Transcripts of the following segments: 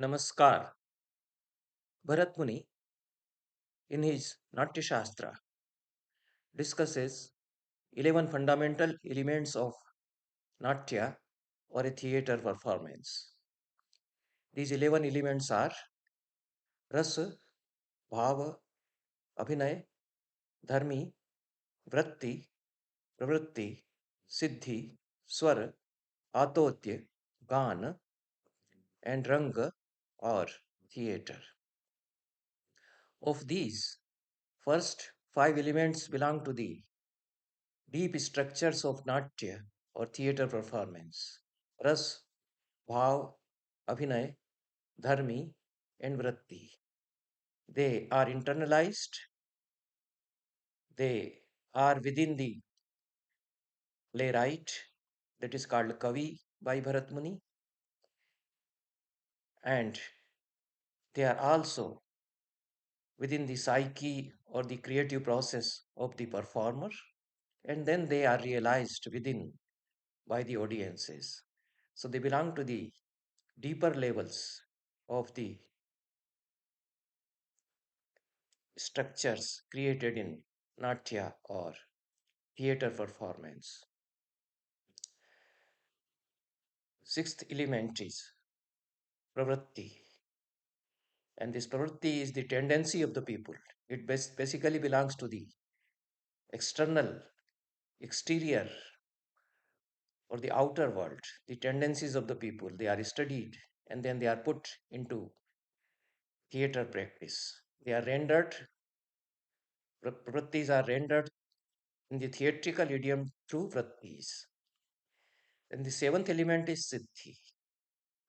Namaskar. Bharatamuni, in his Nāṭyaśāstra, discusses 11 fundamental elements of Natya or a theatre performance. These 11 elements are Rasa, Bhava, Abhinay, Dharmi, Vritti, Pravritti, Siddhi, Swara, Atotya, Gana, and Ranga or theatre. Of these, first five elements belong to the deep structures of Natya or theatre performance. Ras, Bhav, Abhinay, Dharmi, and Vritti. They are internalized, they are within the playwright, that is called Kavi by Bharatmuni, and they are also within the psyche or the creative process of the performer, and then they are realized within by the audiences. So they belong to the deeper levels of the structures created in Natya or theatre performance. Sixth element is pravritti, and this pravritti is the tendency of the people. It basically belongs to the external, exterior, or the outer world. The tendencies of the people, they are studied and then they are put into theatre practice. They are rendered, pravrittis are rendered in the theatrical idiom through vrittis. And the seventh element is Siddhi.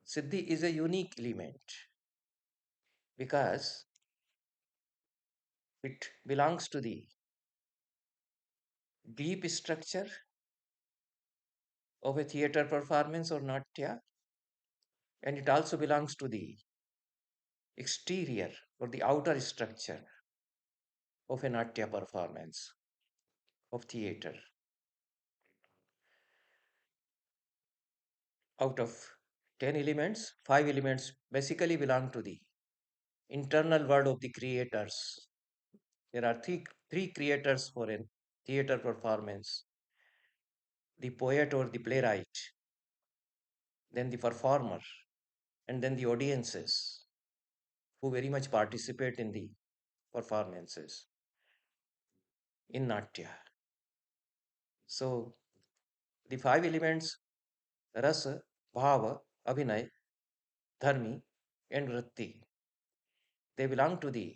Siddhi is a unique element because it belongs to the deep structure of a theater performance or natya, and it also belongs to the exterior or the outer structure of a natya performance of theater. Out of 10 elements, 5 elements basically belong to the internal world of the creators. There are three creators for a theater performance: the poet or the playwright, then the performer, and then the audiences who very much participate in the performances in Natya. So the five elements Rasa, Bhava, Abhinay, Dharmi, and Vritti, they belong to the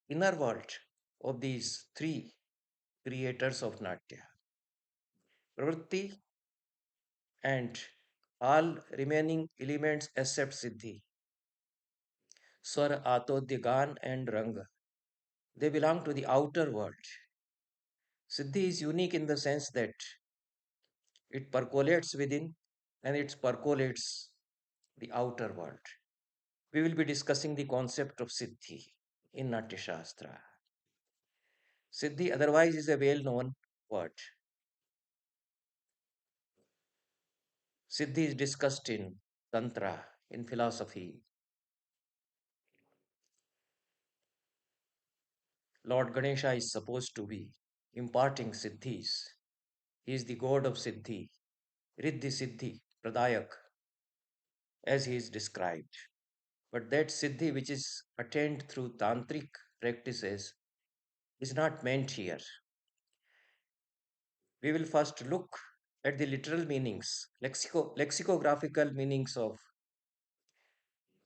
inner world of these three creators of Natya. Pravritti and all remaining elements except Siddhi, Swar, Atodyagan, and Ranga, they belong to the outer world. Siddhi is unique in the sense that it percolates within and it percolates the outer world. We will be discussing the concept of Siddhi in Nāṭyaśāstra. Siddhi otherwise is a well known word. Siddhi is discussed in Tantra, in philosophy. Lord Ganesha is supposed to be imparting Siddhis. He is the god of Siddhi, Riddhi Siddhi, Pradayak, as he is described. But that Siddhi which is attained through tantric practices is not meant here. We will first look at the literal meanings, lexicographical meanings of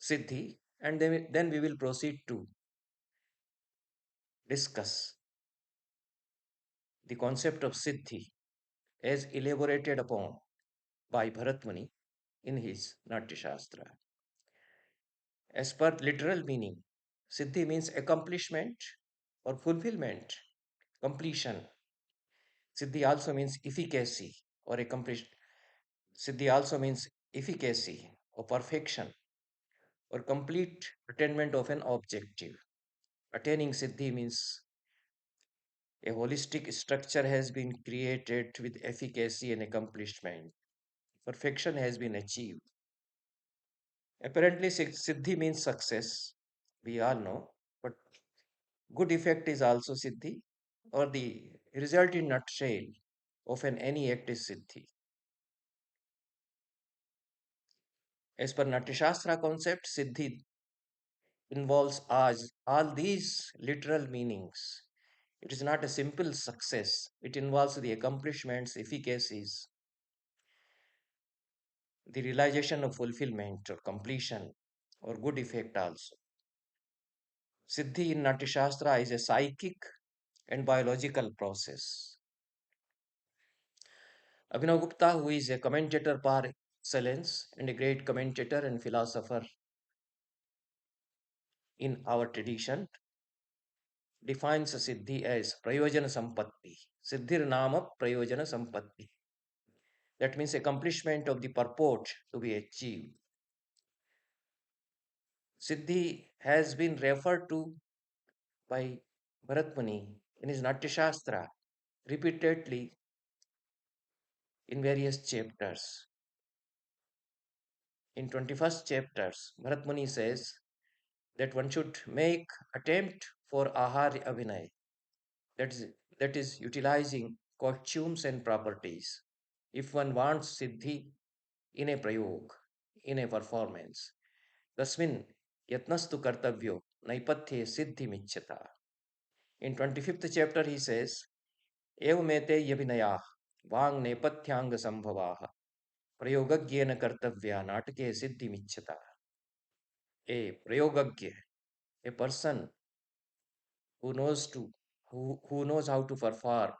Siddhi, and then we will proceed to discuss the concept of Siddhi as elaborated upon by Bharatmuni in his Nāṭyaśāstra. As per literal meaning, Siddhi means accomplishment or fulfillment, completion. Siddhi also means efficacy or accomplished. Siddhi also means efficacy or perfection or complete attainment of an objective. Attaining Siddhi means a holistic structure has been created with efficacy and accomplishment. Perfection has been achieved. Apparently, Siddhi means success. We all know. But good effect is also Siddhi, or the result in nutshell of an any act is Siddhi. As per Nāṭyaśāstra concept, Siddhi involves all these literal meanings. It is not a simple success. It involves the accomplishments, efficacies, the realization of fulfillment or completion or good effect also. Siddhi in Nāṭyaśāstra is a psychic and biological process. Abhinav Gupta, who is a commentator par excellence and a great commentator and philosopher in our tradition, defines Siddhi as Prayojana Sampatti. Siddhir Nama Prayojana Sampatti. That means accomplishment of the purport to be achieved. Siddhi has been referred to by Bharatamuni in his Nāṭyaśāstra repeatedly in various chapters. In 21st chapters, Bharatmuni says that one should make attempt for ahar abhinay, that is, that is utilizing costumes and properties. If one wants siddhi in a prayog, in a performance, tasmin yatnastu kartavyo naipathe siddhi michyata. In 25th chapter he says, evamete yabhinaya vang nepathyanga sambhavaha प्रयोगज्ञेन कर्तव्या नाटके सिद्धि मिच्छता. A prayogagya, a person who knows to who knows how to perform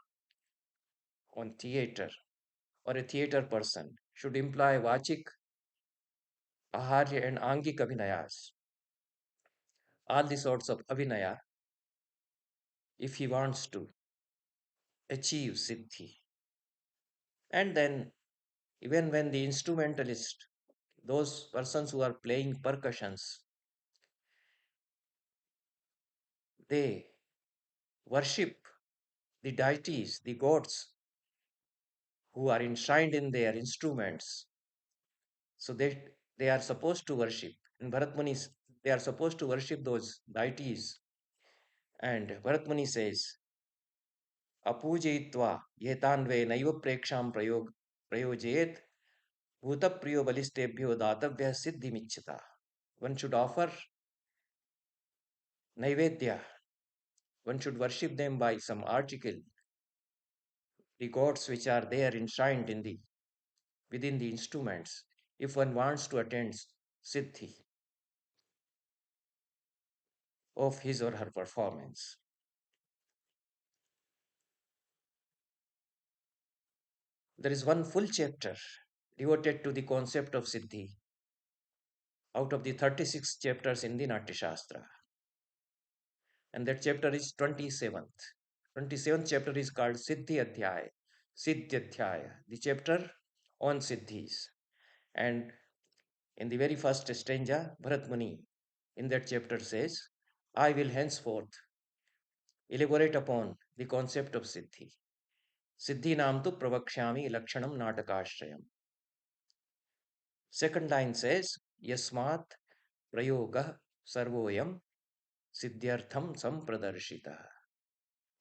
on theater, or a theater person should employ vachik, aharya and angik abhinayas, all the sorts of abhinaya, if he wants to achieve siddhi. And then even when the instrumentalist, those persons who are playing percussions, they worship the deities, the gods who are enshrined in their instruments. So they are supposed to worship. In Bharatmuni, they are supposed to worship those deities. And Bharatmuni says, Apujitva yetanve naiva preksham prayojet bhutapriyo balistebhyo datavya siddhi michita. One should offer naivedya. One should worship them by some article, the gods which are there enshrined in the within the instruments, if one wants to attend siddhi of his or her performance. There is one full chapter devoted to the concept of Siddhi out of the 36 chapters in the Nāṭyaśāstra. And that chapter is 27th. 27th chapter is called Siddhi Adhyaya, Siddhyadhyaya, the chapter on Siddhis. And in the very first stanza, Bharat Muni in that chapter says, I will henceforth elaborate upon the concept of Siddhi. Siddhi nam tu pravakshami lakshanam natakashrayam. Second line says, Yasmat prayogah sarvoyam siddhyartham sampradarshita.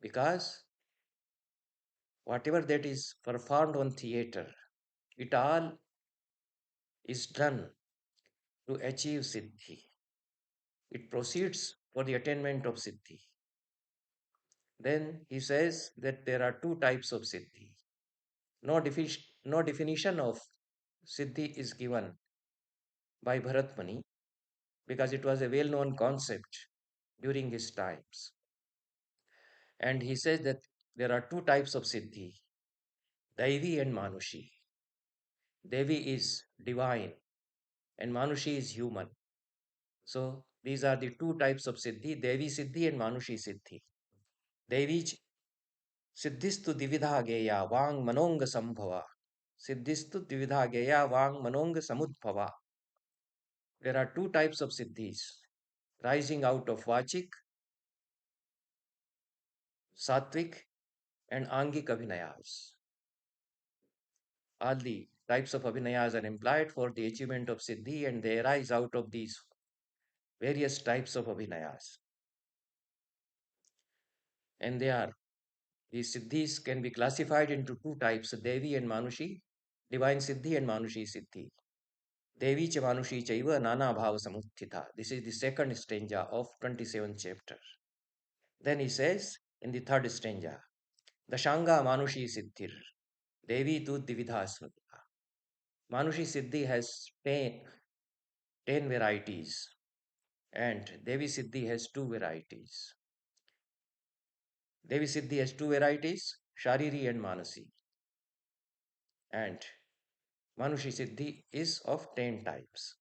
Because whatever that is performed on theater, it all is done to achieve siddhi. It proceeds for the attainment of siddhi. Then he says that there are two types of siddhi. No definition of siddhi is given by Bharatmuni because it was a well known concept during his times. And he says that there are two types of Siddhi, Daivi and Mānuṣī. Devi is divine and Mānuṣī is human. So these are the two types of Siddhi, Devi Siddhi and Mānuṣī Siddhi. Devi Siddhistu Dividha Geya Vang Manonga Sambhava. Siddhistu Dividha Geya Vang Manonga Samudbhava. There are two types of Siddhis rising out of Vachik, Sattvic, and Angik Abhinayas. All the types of abhinayas are employed for the achievement of Siddhi, and they arise out of these various types of abhinayas. And they are, these Siddhis can be classified into two types, Devi and Mānuṣī, divine Siddhi and Mānuṣī Siddhi. Devi cha Mānuṣī chaiva nana bhava samuttita. This is the second stanza of 27th chapter. Then he says in the third stanza, Dashanga Mānuṣī Siddhir, Devi tu dividha smrita. Mānuṣī Siddhi has 10 varieties, and Devi Siddhi has two varieties. Devi Siddhi has two varieties, Shariri and Manasi, and Manushi Siddhi is of 10 types.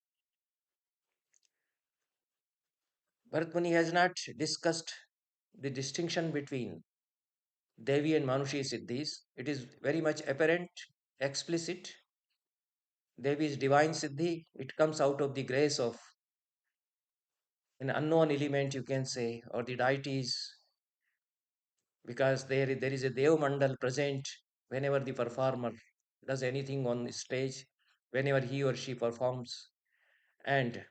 Bharatmuni has not discussed the distinction between Devi and Manushi Siddhis. It is very much apparent, explicit. Devi is divine Siddhi. It comes out of the grace of an unknown element, you can say, or the deities, because there is a Dev Mandal present whenever the performer does anything on the stage, whenever he or she performs. And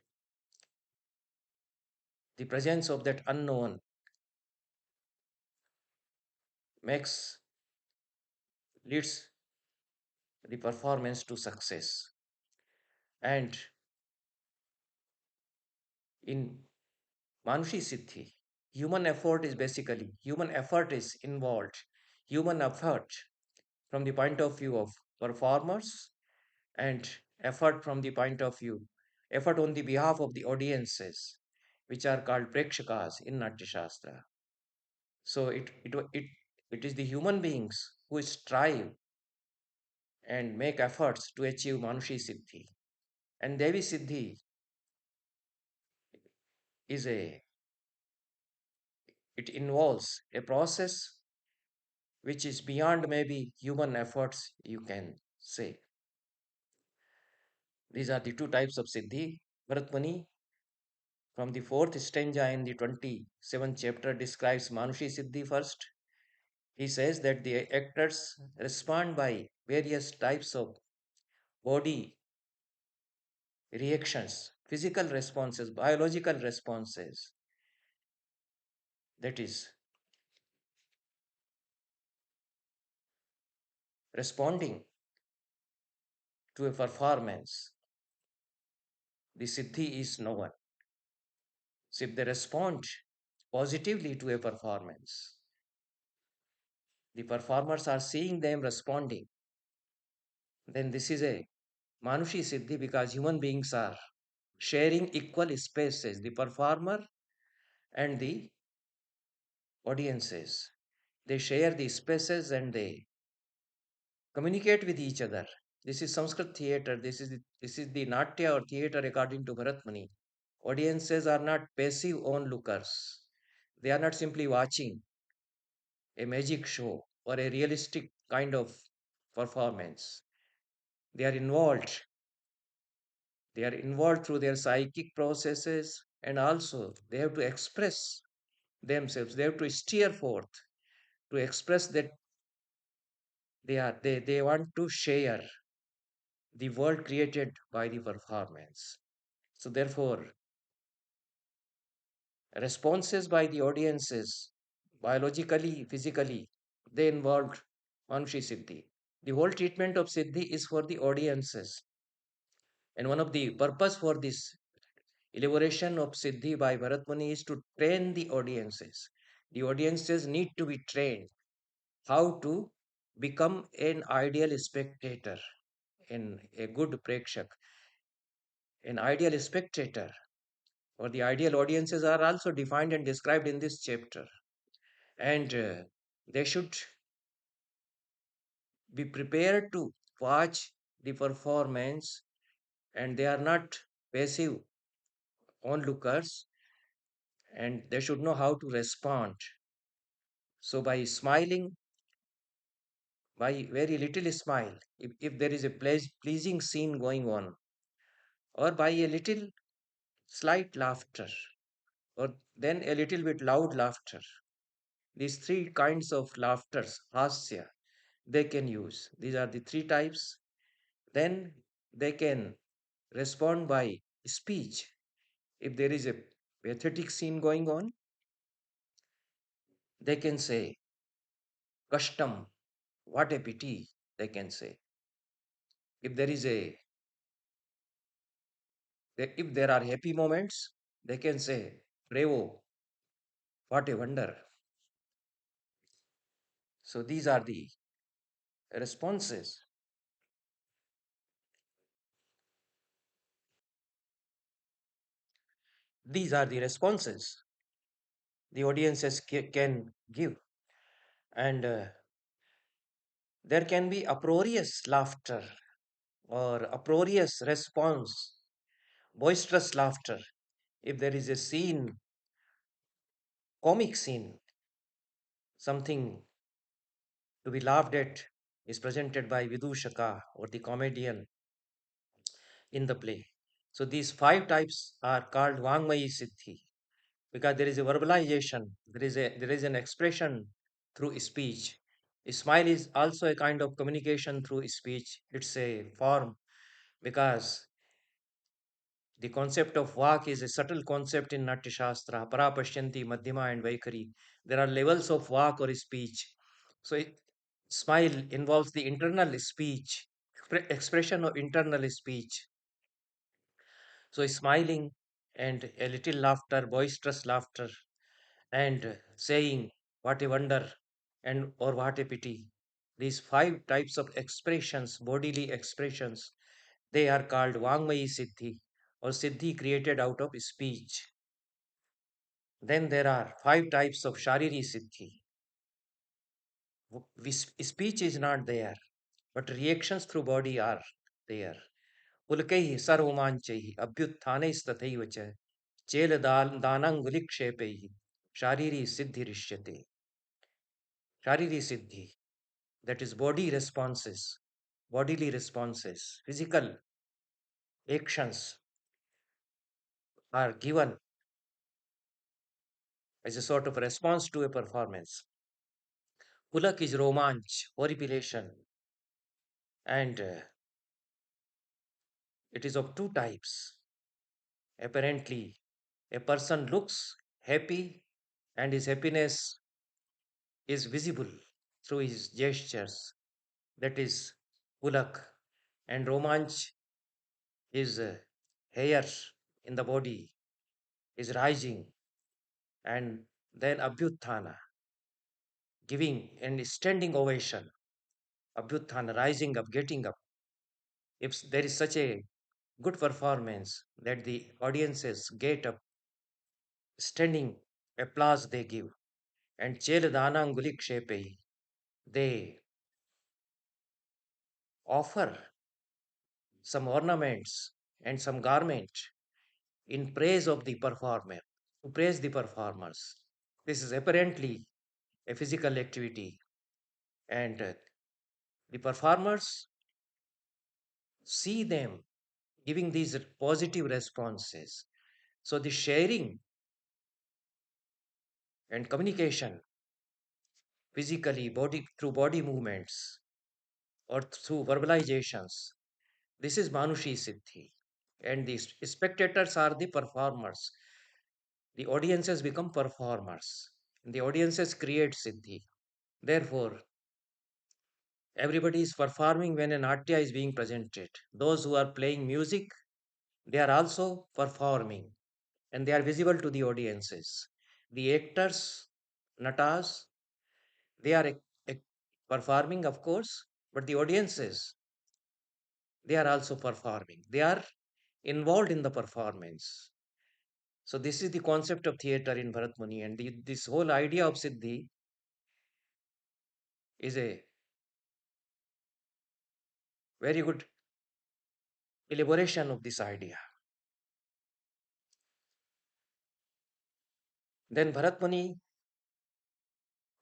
the presence of that unknown makes leads the performance to success. And in Manushi Siddhi, human effort is involved. Human effort from the point of view of performers, and effort on the behalf of the audiences, which are called prekshakas in Nāṭyaśāstra. So it is the human beings who strive and make efforts to achieve Manushi Siddhi. And Devi Siddhi is it involves a process which is beyond maybe human efforts, you can say. These are the two types of Siddhi. Bharatmuni, from the fourth stanza in the 27th chapter, describes Manushi Siddhi first. He says that the actors respond by various types of body reactions, physical responses, biological responses. That is, responding to a performance, the Siddhi is known. So if they respond positively to a performance, the performers are seeing them responding, then this is a Manushi Siddhi, because human beings are sharing equal spaces, the performer and the audiences. They share the spaces and they communicate with each other. This is Sanskrit theatre. This is the Natya or theatre according to Bharatmuni. Audiences are not passive onlookers. They are not simply watching a magic show or a realistic kind of performance. They are involved. They are involved through their psychic processes, and also they have to express themselves. They have to steer forth to express that they want to share the world created by the performance. So therefore, responses by the audiences, biologically, physically, they involved Manushi Siddhi. The whole treatment of Siddhi is for the audiences. And one of the purpose for this elaboration of Siddhi by Bharatmuni is to train the audiences. The audiences need to be trained how to become an ideal spectator, in a good prekshak. An ideal spectator or the ideal audiences are also defined and described in this chapter. And they should be prepared to watch the performance, and they are not passive onlookers, and they should know how to respond. So by smiling, by very little smile, if there is a pleasing scene going on, or by a little slight laughter, or then a little bit loud laughter, these three kinds of laughters, hasya, they can use. These are the three types. Then they can respond by speech. If there is a pathetic scene going on, they can say, Kashtam, what a pity, they can say. If there is a if there are happy moments, they can say, Bravo, what a wonder. So these are the responses. These are the responses the audiences can give. And there can be uproarious laughter or uproarious response, boisterous laughter. If there is a scene, comic scene, something to be laughed at is presented by Vidushaka or the comedian in the play. So these five types are called Vangmayi Siddhi because there is a verbalization, there is an expression through speech. A smile is also a kind of communication through speech. It's a form because the concept of vak is a subtle concept in Nāṭyaśāstra, para pashyanti, madhyama, and vaikari. There are levels of vak or speech. So, smile involves the internal speech, expression of internal speech. So, smiling and a little laughter, boisterous laughter, and saying, What a wonder, and or what a pity. These five types of expressions, bodily expressions, they are called Vangmayi Siddhi or Siddhi created out of speech. Then there are five types of Shariri Siddhi. Speech is not there, but reactions through body are there. Pulkaihi sarvomanchaihi abhyutthanaistataiva cha chela danangulikshepehi Shariri Siddhi rishyate. Shariri Siddhi, that is body responses, bodily responses, physical actions are given as a sort of response to a performance. Pulak is romanch, horripilation, and it is of two types. Apparently, a person looks happy and his happiness is visible through his gestures. That is pulak. And romanch is hair in the body is rising. And then abhyuthana, giving and standing ovation. Abhyuthana, rising up, getting up. If there is such a good performance that the audiences get up, standing applause they give. And Cheladana Angulik Shepe, they offer some ornaments and some garment in praise of the performer, to praise the performers. This is apparently a physical activity, and the performers see them giving these positive responses. So, the sharing and communication physically, body through body movements or through verbalizations, this is Mānuṣī Siddhi. And the spectators are the performers. The audiences become performers. The audiences create Siddhi. Therefore, everybody is performing when a Natya is being presented. Those who are playing music, they are also performing and they are visible to the audiences. The actors, natas, they are performing, of course, but the audiences, they are also performing. They are involved in the performance. So this is the concept of theater in Bharatamuni, and this whole idea of Siddhi is a very good elaboration of this idea. Then Bharatmuni,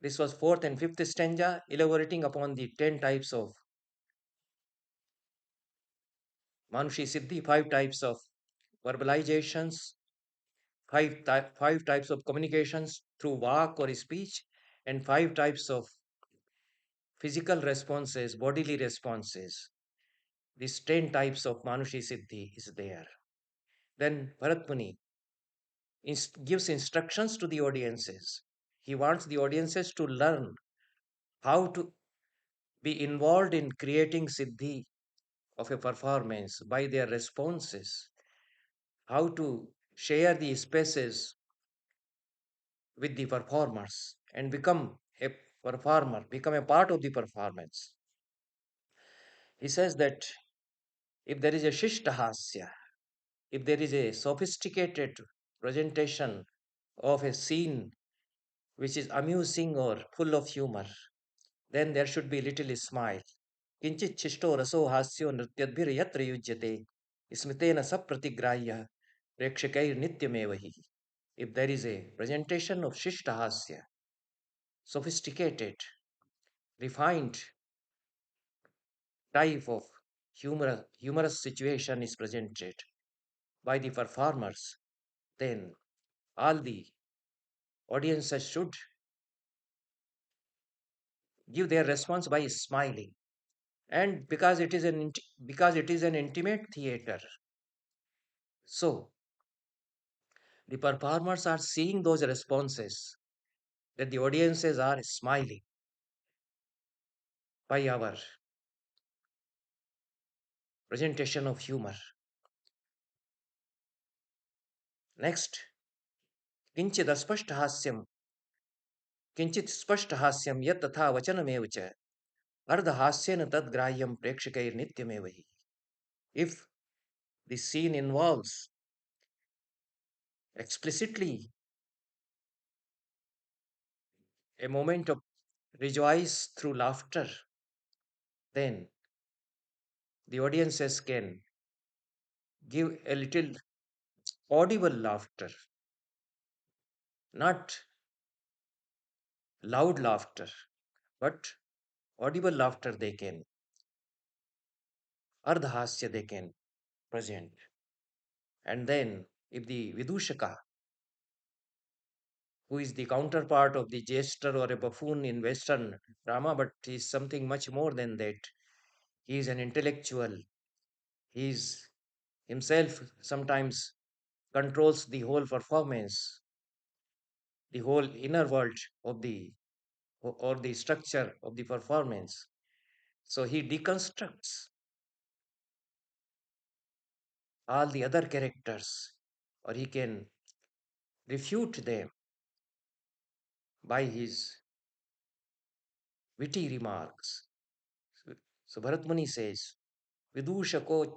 this was fourth and fifth stanza, elaborating upon the 10 types of Manushi Siddhi, 5 types of verbalizations, five types of communications through vak or speech, and 5 types of physical responses, bodily responses. These 10 types of Manushi Siddhi is there. Then Bharatmuni gives instructions to the audiences. He wants the audiences to learn how to be involved in creating Siddhi of a performance by their responses, how to share the spaces with the performers and become a performer, become a part of the performance. He says that if there is a Shishtahasya, if there is a sophisticated presentation of a scene which is amusing or full of humor, then there should be little smile. Kinchit chisto raso hasyo nrityadbhir yujyate स्मितेन सप्रतिग्राह्य प्रेक्षकैर नित्यमेव हि. If there is a presentation of Shishtahasya, sophisticated, refined type of humorous situation is presented by the performers, then all the audiences should give their response by smiling. And because it is an intimate theater, so the performers are seeing those responses that the audiences are smiling by our presentation of humor. Next, किंचित् अस्पष्टहास्यं किंचित् स्पष्टहास्यं यत् तथा वचनमेव च अर्धहास्येन तद्ग्राह्यं प्रेक्षकैर्नित्यमेव हि. If the scene involves explicitly a moment of rejoice through laughter, then the audiences can give a little audible laughter, not loud laughter, but audible laughter they can, ardhasya they can present. And then if the Vidushaka, who is the counterpart of the jester or a buffoon in Western drama, but he is something much more than that. He is an intellectual. He is himself sometimes controls the whole performance, the whole inner world of the or the structure of the performance. So he deconstructs all the other characters, or he can refute them by his witty remarks. So, so Bharatmuni says, Vidushako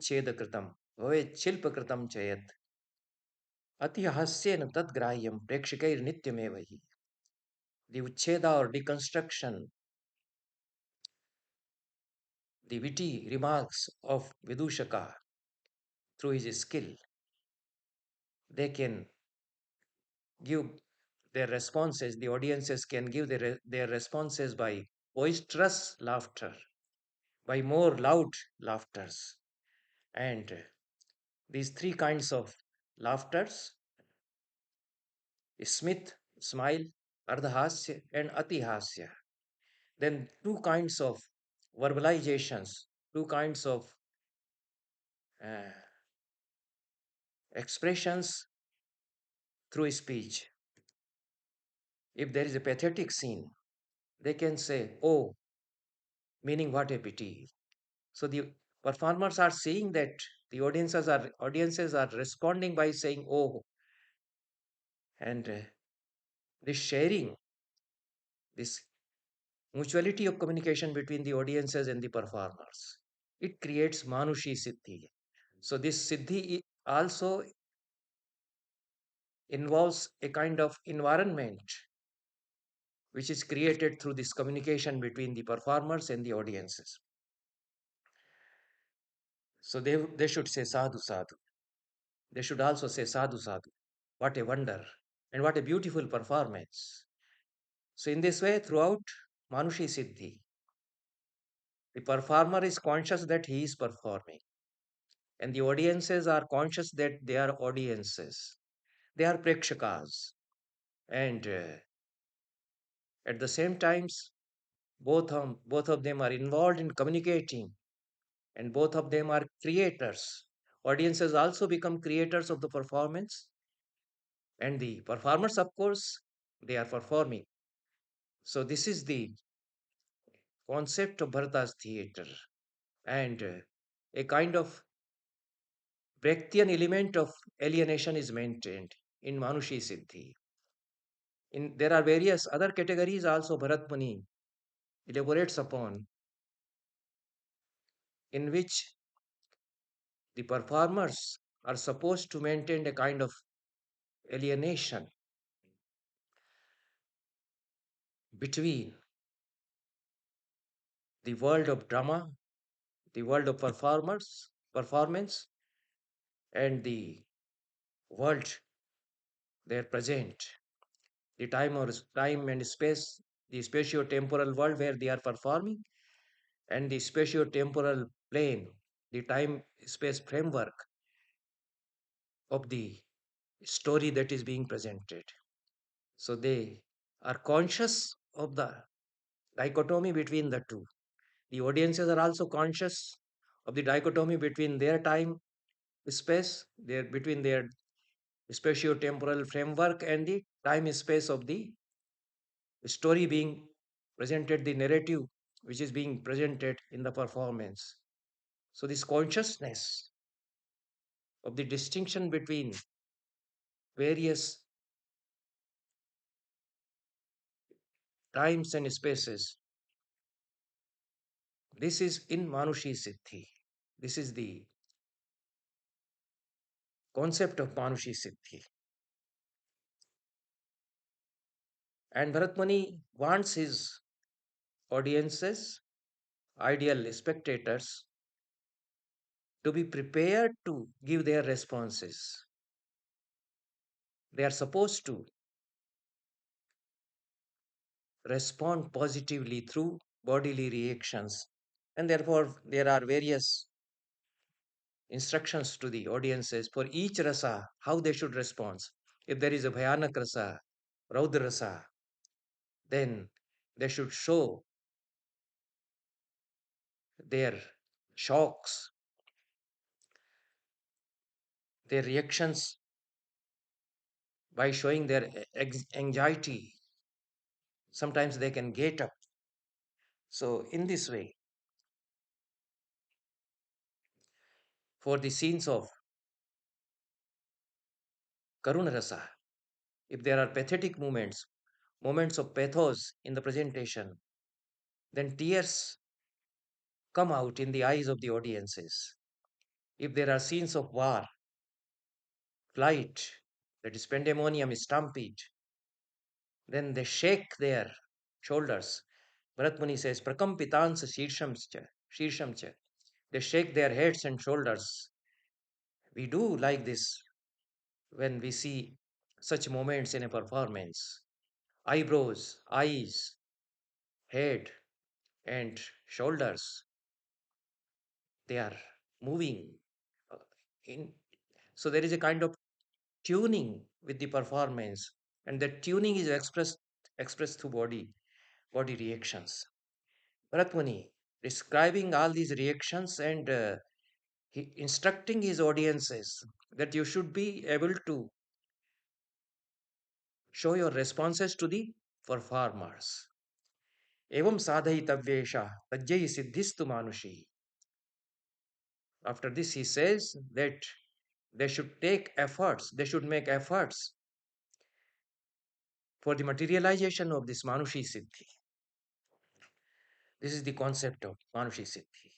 Bhave Shilpakritam Chayat Ati Hasyena Tadgrahyam Prekshikair Nityamevahi. The Ucheda or deconstruction, the witty remarks of Vidushaka through his skill, they can give their responses, the audiences can give their responses by boisterous laughter, by more loud laughters. And these three kinds of laughters, Smith, smile, Ardhasya, and Atihasya. Then two kinds of verbalizations, two kinds of uh, expressions through speech. If there is a pathetic scene, they can say, "Oh," meaning what a pity. So the performers are seeing that the audiences are responding by saying, "Oh," and this sharing, this mutuality of communication between the audiences and the performers, it creates Manushi Siddhi. So this Siddhi also involves a kind of environment which is created through this communication between the performers and the audiences. So they should say sadhu sadhu. They should also say sadhu sadhu. What a wonder and what a beautiful performance. So in this way, throughout Manushi Siddhi, the performer is conscious that he is performing, and the audiences are conscious that they are audiences. They are prekshakas, and at the same times, both of them are involved in communicating and both of them are creators. Audiences also become creators of the performance, and the performers, of course, they are performing. So, this is the concept of Bharata's theater, and a kind of Brechtian element of alienation is maintained in Mānuṣī Siddhi. There are various other categories also Bharatamuni elaborates upon, in which the performers are supposed to maintain a kind of alienation between the world of drama, the world of performance, and the world they are present, the time and space, the spatio-temporal world where they are performing, and the spatio-temporal plane, the time-space framework of the story that is being presented. So they are conscious of the dichotomy between the two. The audiences are also conscious of the dichotomy between their time space, between their spatio-temporal framework and the time space of the story being presented, the narrative which is being presented in the performance. So this consciousness of the distinction between various times and spaces, this is in Mānuṣī Siddhi. This is the concept of Mānuṣī Siddhi. And Bharatmuni wants his audiences, ideal spectators, to be prepared to give their responses. They are supposed to respond positively through bodily reactions. And therefore, there are various instructions to the audiences for each rasa, how they should respond. If there is a Bhayanak rasa, Raudra rasa, then they should show their shocks, their reactions by showing their anxiety. Sometimes they can get up. So, in this way, for the scenes of Karuna rasa, if there are pathetic moments, moments of pathos in the presentation, then tears come out in the eyes of the audiences. If there are scenes of war, flight, that is pandemonium, stampede, then they shake their shoulders. Bharat Muni says, Prakampitansa Shirsham cha. They shake their heads and shoulders. We do like this when we see such moments in a performance. Eyebrows, eyes, head, and shoulders, they are moving uh, in. So there is a kind of tuning with the performance, and that tuning is expressed through body reactions. Bharatmuni describing all these reactions and instructing his audiences that you should be able to show your responses to the performers. Evam sadhaitavesha tajjai siddhistu manushi. After this, he says that they should take efforts, they should make efforts for the materialization of this Manushi Siddhi. This is the concept of Manushi Siddhi.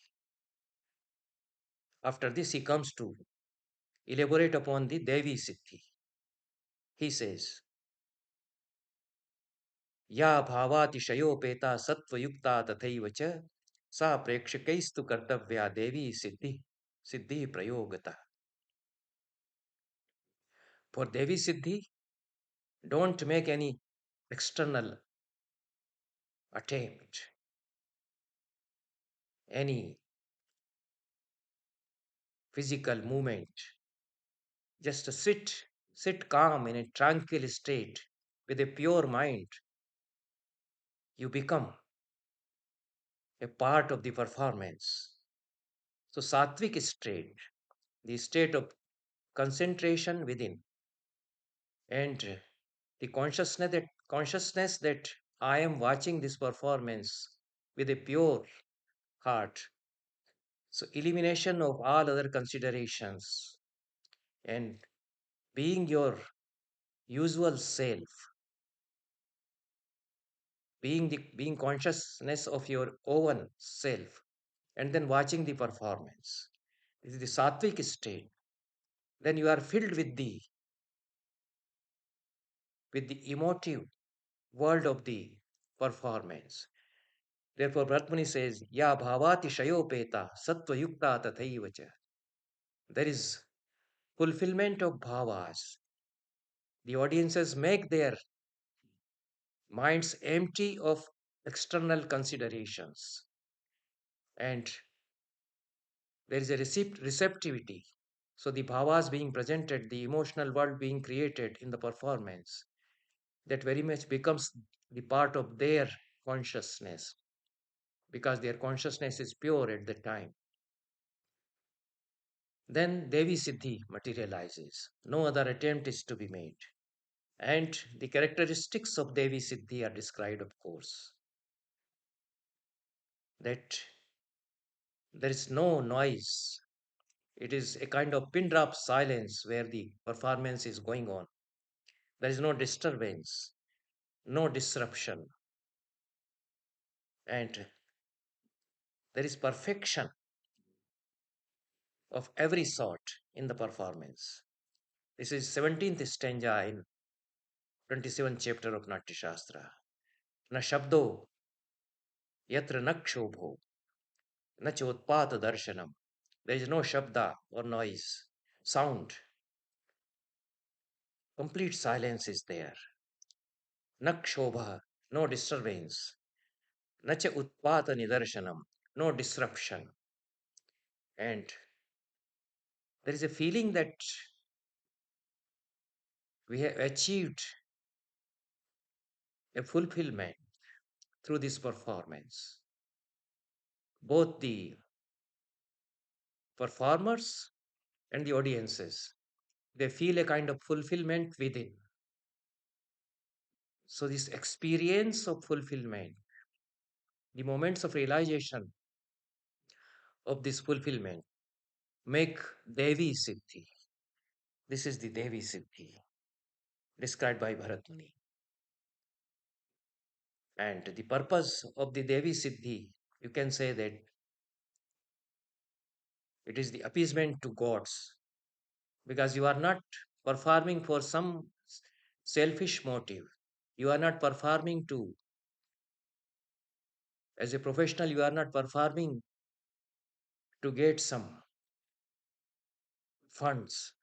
After this, he comes to elaborate upon the Daivi Siddhi. He says, Ya bhavatishayopeta sattvayukta tathaiva cha sa prekshakaistu kartavya Devi Siddhi prayogata. For Devi Siddhi, don't make any external attempt, any physical movement. Just sit calm in a tranquil state with a pure mind. You become a part of the performance. So, sattvic state, the state of concentration within, and the consciousness that I am watching this performance with a pure heart. So, elimination of all other considerations and being your usual self, being consciousness of your own self, and then watching the performance. This is the sattvic state. Then you are filled with the emotive world of the performance. Therefore, Bharatamuni says, Ya bhavati shayopeta sattva yukta tathaivacha. There is fulfillment of bhavas. The audiences make their minds empty of external considerations. And there is a receptivity. So the bhavas being presented, the emotional world being created in the performance, that very much becomes the part of their consciousness because their consciousness is pure at the time. Then Devi Siddhi materializes. No other attempt is to be made. And the characteristics of Devi Siddhi are described, of course, that there is no noise. It is a kind of pin drop silence where the performance is going on. There is no disturbance, no disruption, and there is perfection of every sort in the performance. This is 17th stanza in 27th chapter of Nāṭyaśāstra. Na shabdo yatra nakshobho na chotpata darshanam. There is no shabda or noise, sound. Complete silence is there. Nakshobha, no disturbance. Nacha utpata nidarshanam, no disruption. And there is a feeling that we have achieved a fulfillment through this performance. Both the performers and the audiences, they feel a kind of fulfillment within. So, this experience of fulfillment, the moments of realization of this fulfillment, make Devi Siddhi. This is the Devi Siddhi described by Bharatmuni. And the purpose of the Devi Siddhi, you can say that it is the appeasement to gods, because you are not performing for some selfish motive. You are not performing to, as a professional, you are not performing to get some funds,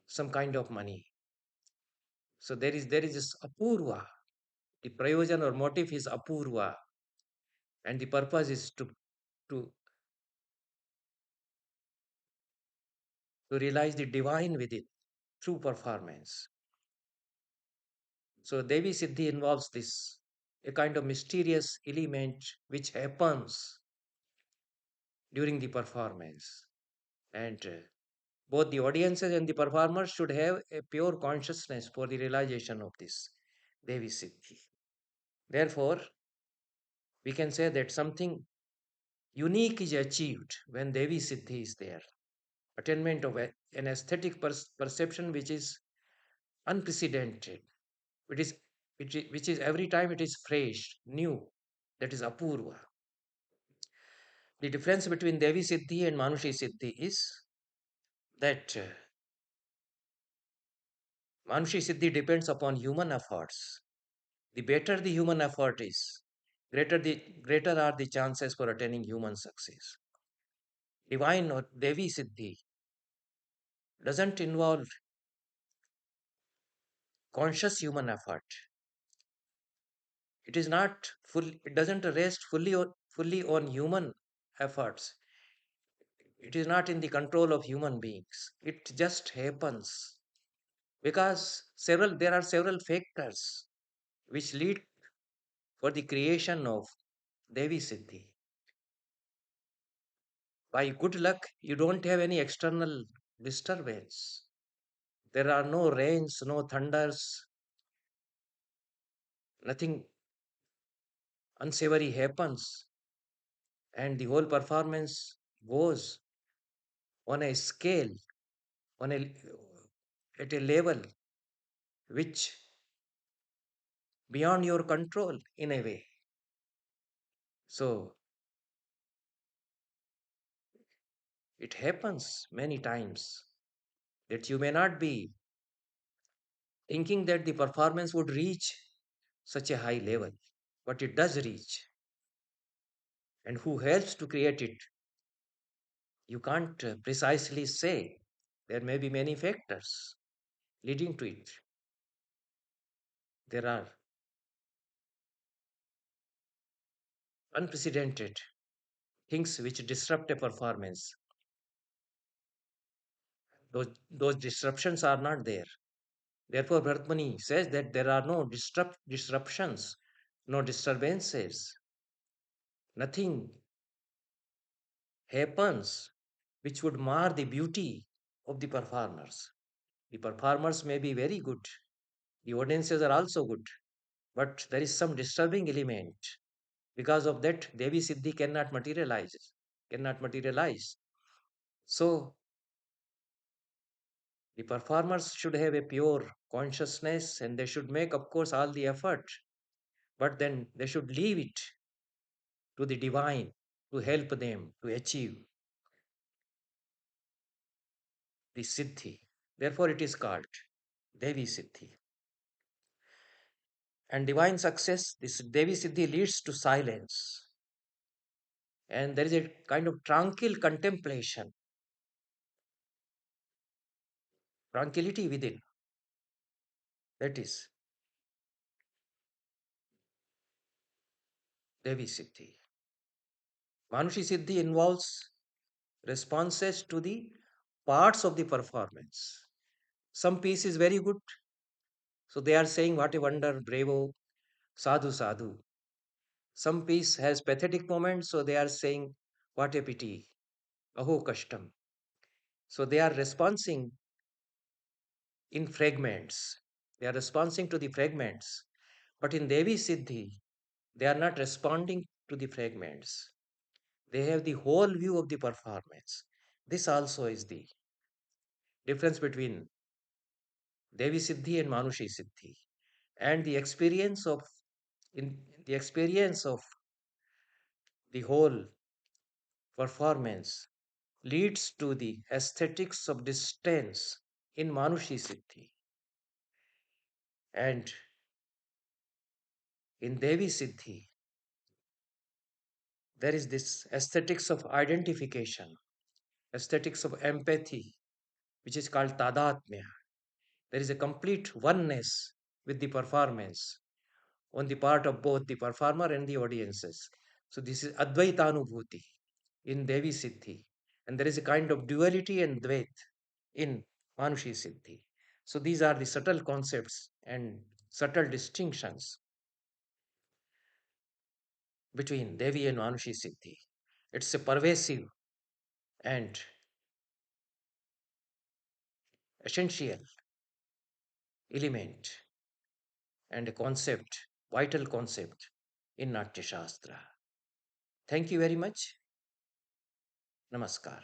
some kind of money. So there is this apurva. The prayojan or motive is apurva, and the purpose is to to realize the divine within through performance. So Devi Siddhi involves this, a kind of mysterious element which happens during the performance. And both the audiences and the performers should have a pure consciousness for the realization of this Devi Siddhi. Therefore, we can say that something unique is achieved when Devi Siddhi is there. Attainment of an aesthetic perception which is unprecedented. It is, which is every time it is fresh, new. That is Apurva. The difference between Devi Siddhi and Manushi Siddhi is that Manushi Siddhi depends upon human efforts. The better the human effort is, greater are the chances for attaining human success. Divine or Devi Siddhi doesn't involve conscious human effort. It is not full. It doesn't rest fully on human efforts. It is not in the control of human beings. It just happens because there are several factors which lead for the creation of Devi Siddhi. By good luck, you don't have any external disturbance. There are no rains, no thunders, nothing unsavory happens, and the whole performance goes on a scale, on a at a level which beyond your control in a way. So it happens many times that you may not be thinking that the performance would reach such a high level, but it does reach. And who helps to create it? You can't precisely say. There may be many factors leading to it. There are unprecedented things which disrupt a performance. Those disruptions are not there. Therefore, Bharatamuni says that there are no disruptions, no disturbances, nothing happens which would mar the beauty of the performers. The performers may be very good, the audiences are also good, but there is some disturbing element. Because of that, Devi Siddhi cannot materialize. So the performers should have a pure consciousness and they should make, of course, all the effort, but then they should leave it to the divine to help them to achieve the Siddhi. Therefore, it is called Devi Siddhi. And divine success, this Devi Siddhi leads to silence. And there is a kind of tranquil contemplation, tranquility within. That is Devi Siddhi. Manushi Siddhi involves responses to the parts of the performance. Some piece is very good, so they are saying, what a wonder, bravo, sadhu, sadhu. Some piece has pathetic moments, so they are saying, what a pity, aho kashtam. So they are responding in fragments. They are responding to the fragments. But in Devi Siddhi, they are not responding to the fragments. They have the whole view of the performance. This also is the difference between Devi Siddhi and Manushi Siddhi. And in the experience of the whole performance leads to the aesthetics of distance in Manushi Siddhi. And in Devi Siddhi, there is this aesthetics of identification, aesthetics of empathy, which is called Tadatmya. There is a complete oneness with the performance on the part of both the performer and the audiences. So this is Advaitanubhuti in Devi Siddhi. And there is a kind of duality and Dvait in Manushi Siddhi. So these are the subtle concepts and subtle distinctions between Devi and Manushi Siddhi. It's a pervasive and essential element and a concept, vital concept in Nāṭyaśāstra. Thank you very much. Namaskar.